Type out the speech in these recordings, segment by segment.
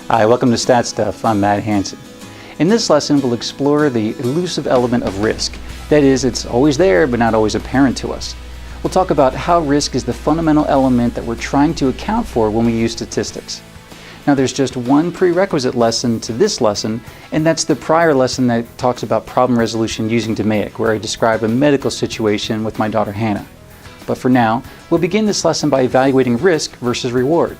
Hi, welcome to StatStuff. I'm Matt Hansen. In this lesson, we'll explore the elusive element of risk. That is, it's always there, but not always apparent to us. We'll talk about how risk is the fundamental element that we're trying to account for when we use statistics. Now, there's just one prerequisite lesson to this lesson, and that's the prior lesson that talks about problem resolution using DMAIC, where I describe a medical situation with my daughter Hannah. But for now, we'll begin this lesson by evaluating risk versus reward.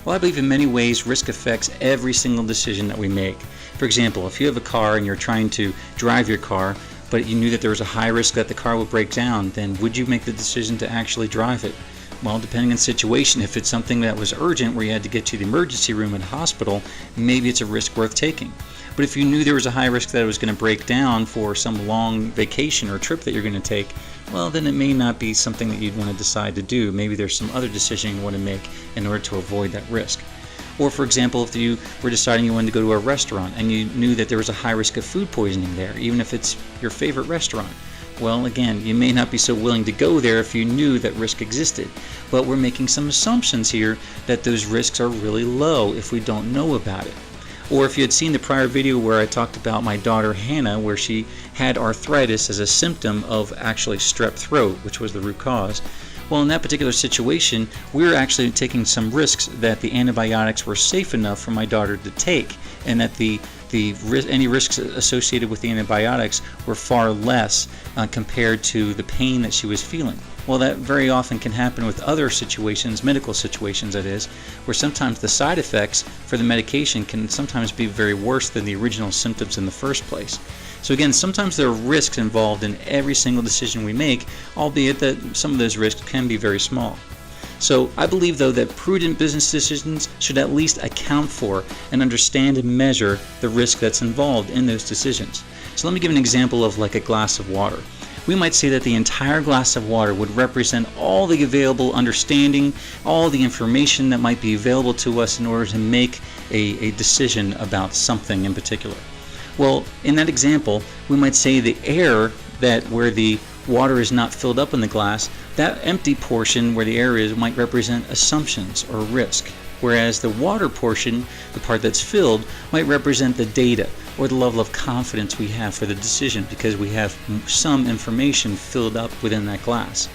Well, I believe in many ways risk affects every single decision that we make. For example, if you have a car and you're trying to drive your car, but you knew that there was a high risk that the car would break down, then would you make the decision to actually drive it? Well, depending on the situation, if it's something that was urgent where you had to get to the emergency room at a hospital, maybe it's a risk worth taking. But if you knew there was a high risk that it was going to break down for some long vacation or trip that you're going to take, well, then it may not be something that you'd want to decide to do. Maybe there's some other decision you want to make in order to avoid that risk. Or, for example, if you were deciding you wanted to go to a restaurant and you knew that there was a high risk of food poisoning there, even if it's your favorite restaurant. Well, again, you may not be so willing to go there if you knew that risk existed. But we're making some assumptions here that those risks are really low if we don't know about it. Or if you had seen the prior video where I talked about my daughter Hannah, where she had arthritis as a symptom of actually strep throat, which was the root cause. Well, in that particular situation, we were actually taking some risks that the antibiotics were safe enough for my daughter to take, and that any risks associated with the antibiotics were far less compared to the pain that she was feeling. Well, that very often can happen with other situations, medical situations that is, where sometimes the side effects for the medication can sometimes be very worse than the original symptoms in the first place. So again, sometimes there are risks involved in every single decision we make, albeit that some of those risks can be very small. So I believe, though, that prudent business decisions should at least account for and understand and measure the risk that's involved in those decisions. So let me give an example of like a glass of water. We might say that the entire glass of water would represent all the available understanding, all the information that might be available to us in order to make a decision about something in particular. Well, in that example, we might say the air where the water is not filled up in the glass, that empty portion where the air is might represent assumptions or risk, whereas the water portion, the part that's filled, might represent the data or the level of confidence we have for the decision because we have some information filled up within that glass.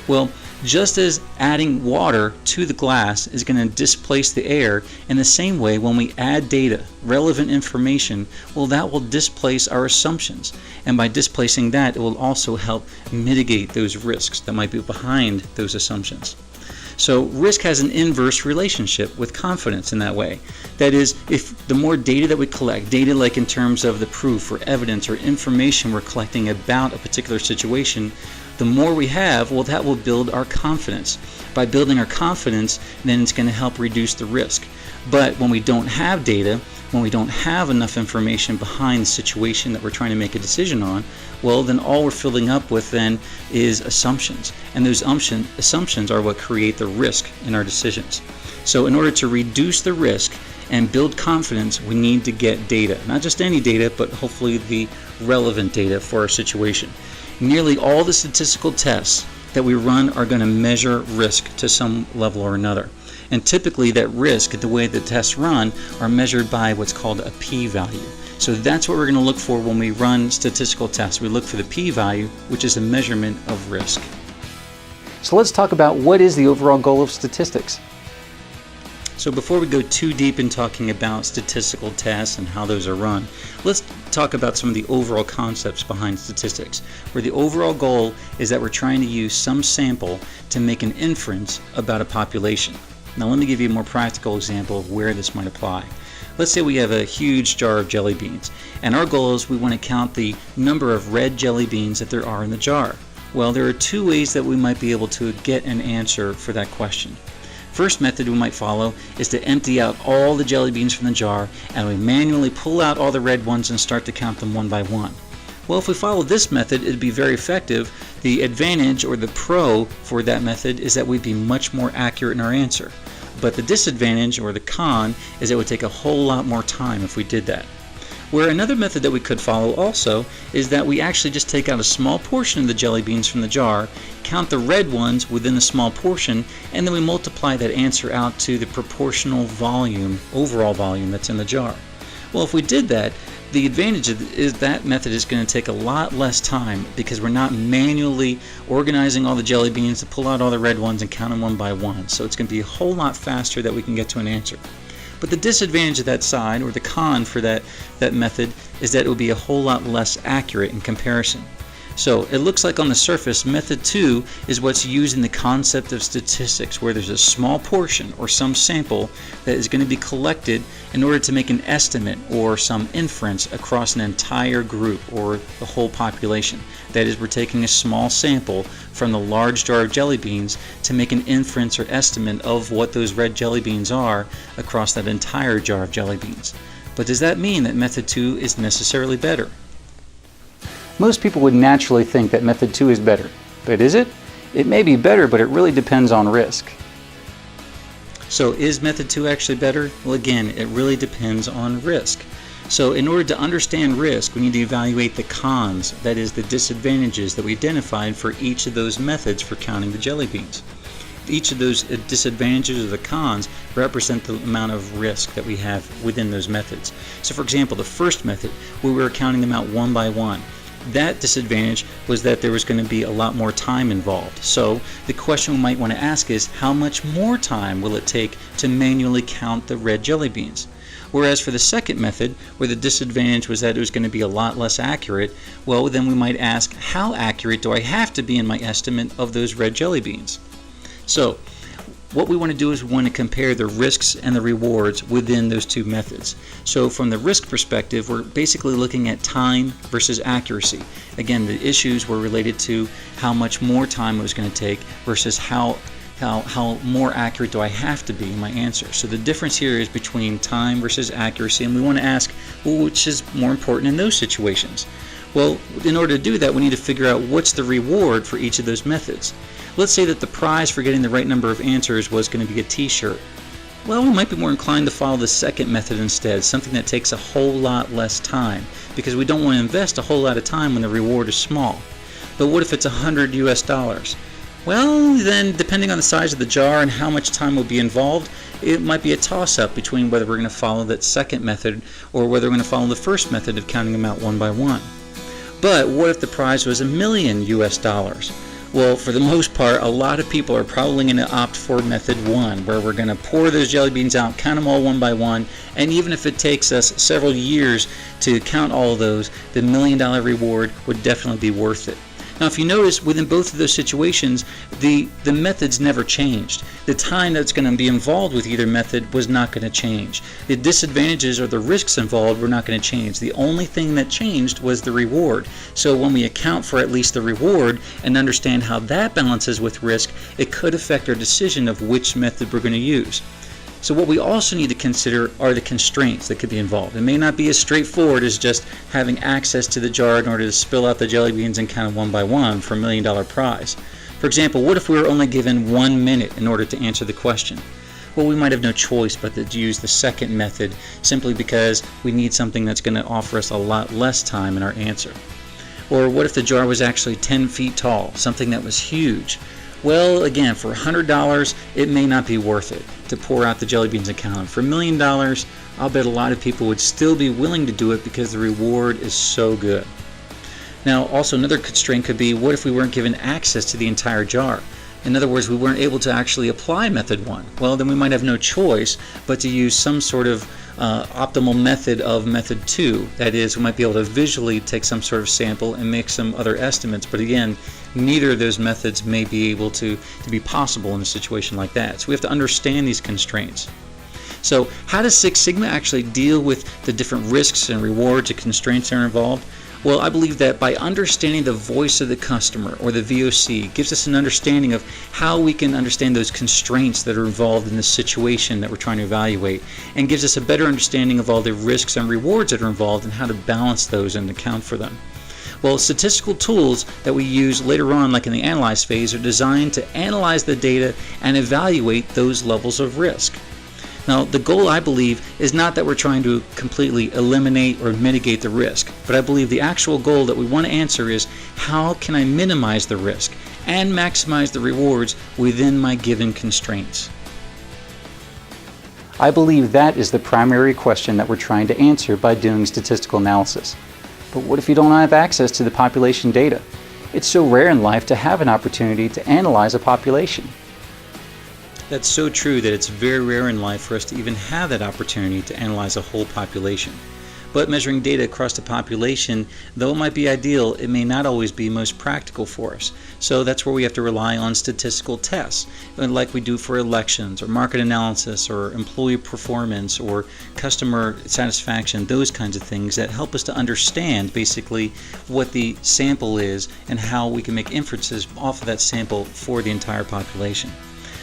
Well, just as adding water to the glass is going to displace the air, in the same way when we add data, relevant information, well, that will displace our assumptions. And by displacing that, it will also help mitigate those risks that might be behind those assumptions. So risk has an inverse relationship with confidence in that way. That is, if the more data that we collect, data like in terms of the proof or evidence or information we're collecting about a particular situation, the more we have, well, that will build our confidence. By building our confidence, then it's going to help reduce the risk. But when we don't have data, when we don't have enough information behind the situation that we're trying to make a decision on, well, then all we're filling up with then is assumptions. And those assumptions are what create the risk in our decisions. So in order to reduce the risk and build confidence, we need to get data. Not just any data, but hopefully the relevant data for our situation. Nearly all the statistical tests that we run are going to measure risk to some level or another. And typically that risk, the way the tests run, are measured by what's called a p-value. So that's what we're going to look for when we run statistical tests. We look for the p-value, which is a measurement of risk. So let's talk about what is the overall goal of statistics. So before we go too deep in talking about statistical tests and how those are run, let's talk about some of the overall concepts behind statistics, where the overall goal is that we're trying to use some sample to make an inference about a population. Now let me give you a more practical example of where this might apply. Let's say we have a huge jar of jelly beans, and our goal is we want to count the number of red jelly beans that there are in the jar. Well, there are two ways that we might be able to get an answer for that question. First method we might follow is to empty out all the jelly beans from the jar, and we manually pull out all the red ones and start to count them one by one. Well, if we follow this method, it'd be very effective. The advantage or the pro for that method is that we'd be much more accurate in our answer. But the disadvantage or the con is it would take a whole lot more time if we did that. Where another method that we could follow also is that we actually just take out a small portion of the jelly beans from the jar, count the red ones within a small portion, and then we multiply that answer out to the proportional volume, overall volume that's in the jar. Well, if we did that, the advantage is that method is going to take a lot less time because we're not manually organizing all the jelly beans to pull out all the red ones and count them one by one. So it's going to be a whole lot faster that we can get to an answer. But the disadvantage of that side, or the con for that method, is that it would be a whole lot less accurate in comparison. So it looks like on the surface, method 2 is what's used in the concept of statistics, where there's a small portion or some sample that is going to be collected in order to make an estimate or some inference across an entire group or the whole population. That is, we're taking a small sample from the large jar of jelly beans to make an inference or estimate of what those red jelly beans are across that entire jar of jelly beans. But does that mean that method 2 is necessarily better? Most people would naturally think that method 2 is better, but is it? It may be better, but it really depends on risk. So is method 2 actually better? Well, again, it really depends on risk. So in order to understand risk, we need to evaluate the cons, that is, the disadvantages that we identified for each of those methods for counting the jelly beans. Each of those disadvantages or the cons represent the amount of risk that we have within those methods. So for example, the first method, where we were counting them out one by one, that disadvantage was that there was going to be a lot more time involved. So the question we might want to ask is, how much more time will it take to manually count the red jelly beans? Whereas for the second method, where the disadvantage was that it was going to be a lot less accurate, well, then we might ask, how accurate do I have to be in my estimate of those red jelly beans? So what we want to do is we want to compare the risks and the rewards within those two methods. So from the risk perspective, we're basically looking at time versus accuracy. Again, the issues were related to how much more time it was going to take versus how more accurate do I have to be in my answer. So the difference here is between time versus accuracy, and we want to ask, well, which is more important in those situations? Well, in order to do that, we need to figure out what's the reward for each of those methods. Let's say that the prize for getting the right number of answers was going to be a t-shirt. Well, we might be more inclined to follow the second method instead, something that takes a whole lot less time, because we don't want to invest a whole lot of time when the reward is small. But what if it's $100 US? Well, then, depending on the size of the jar and how much time will be involved, it might be a toss-up between whether we're going to follow that second method or whether we're going to follow the first method of counting them out one by one. But what if the prize was $1 million US? Well, for the most part, a lot of people are probably going to opt for method 1, where we're going to pour those jelly beans out, count them all one by one, and even if it takes us several years to count all of those, the $1 million reward would definitely be worth it. Now, if you notice, within both of those situations, the methods never changed. The time that's going to be involved with either method was not going to change. The disadvantages or the risks involved were not going to change. The only thing that changed was the reward. So when we account for at least the reward and understand how that balances with risk, it could affect our decision of which method we're going to use. So what we also need to consider are the constraints that could be involved. It may not be as straightforward as just having access to the jar in order to spill out the jelly beans and count them one by one for $1 million prize. For example, what if we were only given 1 minute in order to answer the question? Well, we might have no choice but to use the second method simply because we need something that's going to offer us a lot less time in our answer. Or what if the jar was actually 10 feet tall, something that was huge? Well, again, for $100, it may not be worth it to pour out the jelly beans and count them. For $1 million, I'll bet a lot of people would still be willing to do it because the reward is so good. Now, also another constraint could be, what if we weren't given access to the entire jar? In other words, we weren't able to actually apply method 1. Well, then we might have no choice but to use some sort of optimal method of method 2. That is, we might be able to visually take some sort of sample and make some other estimates. But again, neither of those methods may be able to be possible in a situation like that. So we have to understand these constraints. So how does Six Sigma actually deal with the different risks and rewards and constraints that are involved? Well, I believe that by understanding the voice of the customer, or the VOC, gives us an understanding of how we can understand those constraints that are involved in the situation that we're trying to evaluate, and gives us a better understanding of all the risks and rewards that are involved and how to balance those and account for them. Well, statistical tools that we use later on, like in the analyze phase, are designed to analyze the data and evaluate those levels of risk. Now, the goal, I believe, is not that we're trying to completely eliminate or mitigate the risk, but I believe the actual goal that we want to answer is, how can I minimize the risk and maximize the rewards within my given constraints? I believe that is the primary question that we're trying to answer by doing statistical analysis. But what if you don't have access to the population data? It's so rare in life to have an opportunity to analyze a population. That's so true that it's very rare in life for us to even have that opportunity to analyze a whole population. But measuring data across the population, though it might be ideal, it may not always be most practical for us. So that's where we have to rely on statistical tests, like we do for elections, or market analysis, or employee performance, or customer satisfaction, those kinds of things that help us to understand basically what the sample is and how we can make inferences off of that sample for the entire population.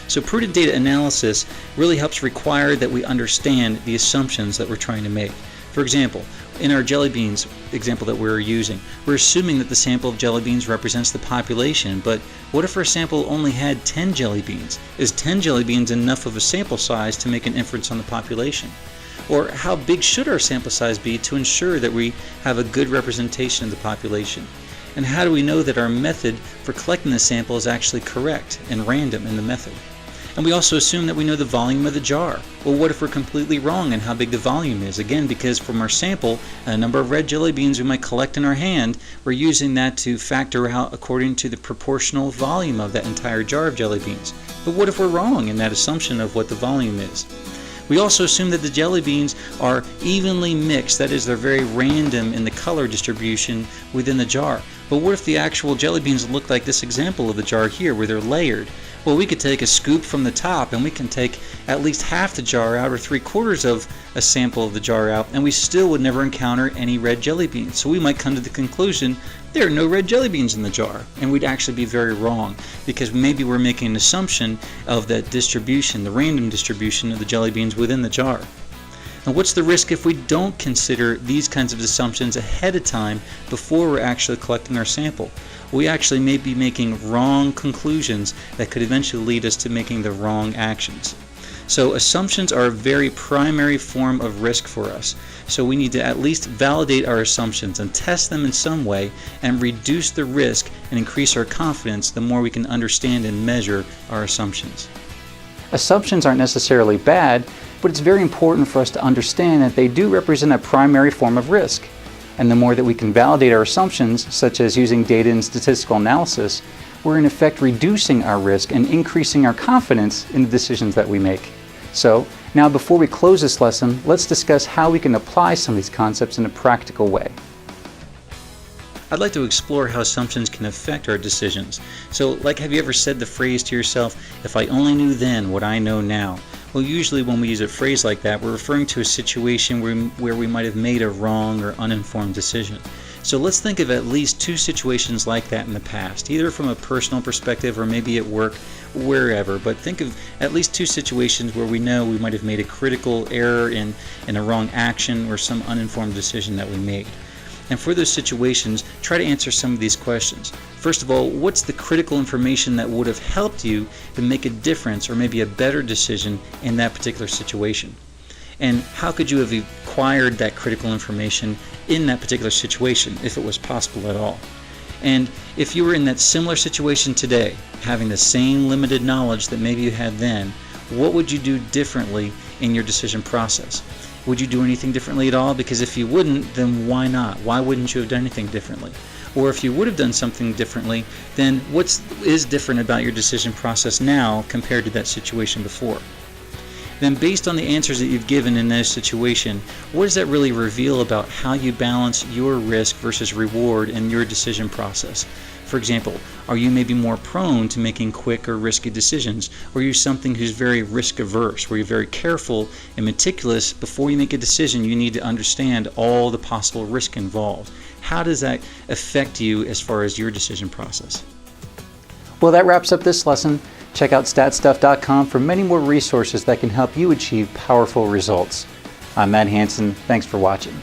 So prudent data analysis really helps require that we understand the assumptions that we're trying to make. For example, in our jelly beans example that we're using, we're assuming that the sample of jelly beans represents the population, but what if our sample only had 10 jelly beans? Is 10 jelly beans enough of a sample size to make an inference on the population? Or how big should our sample size be to ensure that we have a good representation of the population? And how do we know that our method for collecting the sample is actually correct and random in the method? And we also assume that we know the volume of the jar. Well, what if we're completely wrong in how big the volume is? Again, because from our sample, a number of red jelly beans we might collect in our hand, we're using that to factor out according to the proportional volume of that entire jar of jelly beans. But what if we're wrong in that assumption of what the volume is? We also assume that the jelly beans are evenly mixed, that is, they're very random in the color distribution within the jar. But what if the actual jelly beans look like this example of the jar here, where they're layered? Well, we could take a scoop from the top and we can take at least half the jar out or 3/4 of a sample of the jar out, and we still would never encounter any red jelly beans. So we might come to the conclusion there are no red jelly beans in the jar, and we'd actually be very wrong, because maybe we're making an assumption of that distribution, the random distribution of the jelly beans within the jar. Now, what's the risk if we don't consider these kinds of assumptions ahead of time before we're actually collecting our sample? We actually may be making wrong conclusions that could eventually lead us to making the wrong actions. So assumptions are a very primary form of risk for us. So we need to at least validate our assumptions and test them in some way and reduce the risk and increase our confidence the more we can understand and measure our assumptions. Assumptions aren't necessarily bad, but it's very important for us to understand that they do represent a primary form of risk. And the more that we can validate our assumptions, such as using data and statistical analysis, we're in effect reducing our risk and increasing our confidence in the decisions that we make. So, now before we close this lesson, let's discuss how we can apply some of these concepts in a practical way. I'd like to explore how assumptions can affect our decisions. So, like, have you ever said the phrase to yourself, "If I only knew then what I know now"? Well, usually when we use a phrase like that, we're referring to a situation where we might have made a wrong or uninformed decision. So let's think of at least 2 situations like that in the past, either from a personal perspective or maybe at work, wherever. But think of at least 2 situations where we know we might have made a critical error in a wrong action or some uninformed decision that we made. And for those situations, try to answer some of these questions. First of all, what's the critical information that would have helped you to make a difference or maybe a better decision in that particular situation? And how could you have acquired that critical information in that particular situation, if it was possible at all? And if you were in that similar situation today, having the same limited knowledge that maybe you had then, what would you do differently in your decision process? Would you do anything differently at all? Because if you wouldn't, then why not? Why wouldn't you have done anything differently? Or if you would have done something differently, then what is different about your decision process now compared to that situation before? Then based on the answers that you've given in this situation, what does that really reveal about how you balance your risk versus reward in your decision process? For example, are you maybe more prone to making quick or risky decisions? Or are you something who's very risk averse, where you're very careful and meticulous before you make a decision? You need to understand all the possible risk involved. How does that affect you as far as your decision process? Well, that wraps up this lesson. Check out StatStuff.com for many more resources that can help you achieve powerful results. I'm Matt Hansen. Thanks for watching.